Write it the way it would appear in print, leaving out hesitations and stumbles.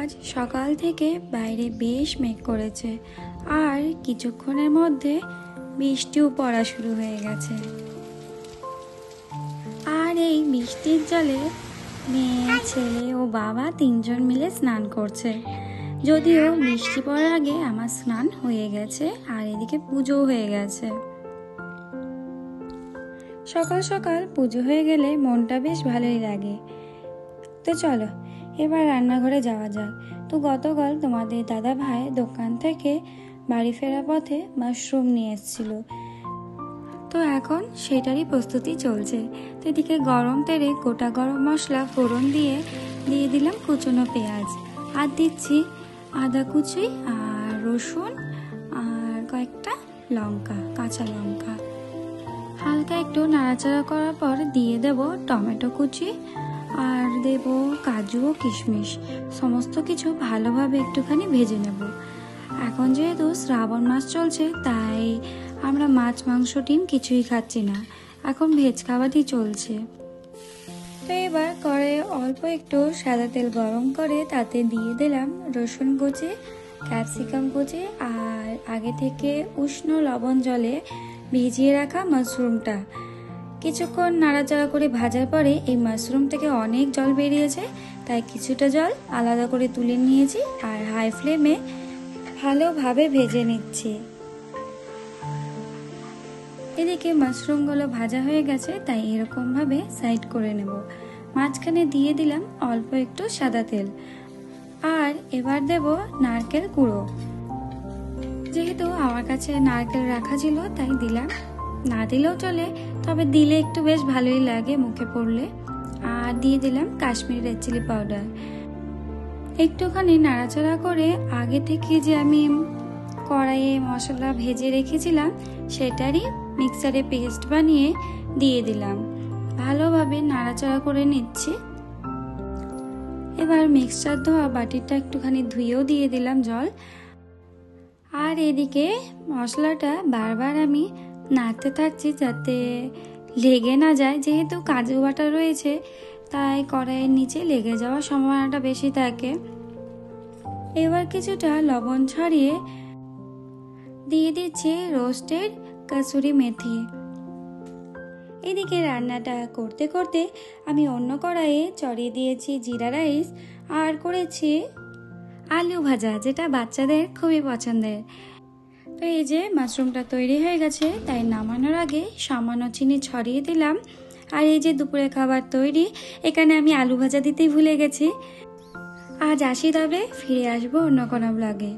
আজ সকাল থেকে বাইরে বেশ মেঘ করেছে আর কিছুক্ষণের মধ্যে বৃষ্টিও পড়া শুরু হয়ে গেছে। আর এই বৃষ্টির জলে মেয়ে, ছেলে ও বাবা তিনজন মিলে স্নান করছে। যদিও বৃষ্টি পড়ার আগে আমার স্নান হয়ে গেছে আর এদিকে পুজো হয়ে গেছে। সকাল সকাল পুজো হয়ে গেলে মনটা বেশ ভালোই লাগে। তো চলো এবার রান্নাঘরে যাওয়া যাক। তো গতকাল তোমাদের দাদা ভাই দোকান থেকে বাড়ি ফেরার পথে মাশরুম নিয়ে এসেছিল, তো এখন সেটারই প্রস্তুতি চলছে। তো এদিকে গরম তেলে গোটা গরম মশলা ফোড়ন দিয়ে দিলাম কুচনো পেঁয়াজ, আর দিচ্ছি আদা কুচি আর রসুন আর কয়েকটা লঙ্কা, কাঁচা লঙ্কা। হালকা একটু নাড়াচাড়া করার পর দিয়ে দেব টমেটো কুচি আর দেব কাজু ও কিশমিশ। সমস্ত কিছু ভালোভাবে একটুখানি ভেজে নেব। এখন যেহেতু শ্রাবণ মাস চলছে তাই আমরা মাছ, মাংস, ডিম কিছুই খাচ্ছি না, এখন ভেজ খাবারই চলছে। তো এবার কড়াইয়ে অল্প একটু সাদা তেল গরম করে তাতে দিয়ে দিলাম রসুন কুচি, ক্যাপসিকাম কুচি আর আগে থেকে উষ্ণ লবণ জলে ভিজিয়ে রাখা মাশরুমটা। কিছুক্ষণ নাড়াচাড়া করে ভাজার পরে এই মাশরুম থেকে অনেক জল বেরিয়েছে, তাই কিছুটা জল আলাদা করে তুলে নিয়েছি আর হাই ফ্লেমে ভালোভাবে ভেজে নিচ্ছি। এদিকে মাশরুমগুলো ভাজা হয়ে গেছে, তাই এরকমভাবে সাইড করে নেব। মাঝখানে দিয়ে দিলাম অল্প একটু সাদা তেল আর এবার দেব নারকেল কুড়ো। যেহেতু আমার কাছে নারকেল রাখা ছিল তাই দিলাম, না দিলেও চলে, তবে দিলে একটু বেশ ভালোই লাগে মুখে পড়লে। আর দিয়ে দিলাম কাশ্মীরি রেড চিলি পাউডার। একটুখানি নাড়াচাড়া করে আগে থেকে যে আমি কড়াইয়ে মশলা ভেজে রেখেছিলাম সেটারই মিক্সারে পেস্ট বানিয়ে দিয়ে দিলাম। ভালোভাবে নাড়াচাড়া করে নিচ্ছি। এবার মিক্সচার ধোয়া বাটিটা একটুখানি ধুয়েও দিয়ে দিলাম জল। আর এদিকে মশলাটা বারবার আমি নাড়তে থাকছি যাতে লেগে না যায়, যেহেতু কাজু বাটা রয়েছে তাই কড়াইয়ের নিচে লেগে যাওয়ার সম্ভাবনাটা বেশি থাকে। এবার কিছুটা লবণ ছড়িয়ে দিয়ে দিচ্ছি রোস্টেড কাসুরি মেথি। এদিকে রান্নাটা করতে করতে আমি অন্য কড়াইয়ে চড়িয়ে দিয়েছি জিরা রাইস আর করেছি আলু ভাজা, যেটা বাচ্চাদের খুবই পছন্দের। তো এই যে মাশরুমটা তৈরি হয়ে গেছে, তাই নামানোর আগে সামান্য চিনি ছড়িয়ে দিলাম। আর এই যে দুপুরে খাবার তৈরি, এখানে আমি আলু ভাজা দিতেই ভুলে গেছি। আজ আসি, তবে ফিরে আসবো অন্য কোনো ব্লগে।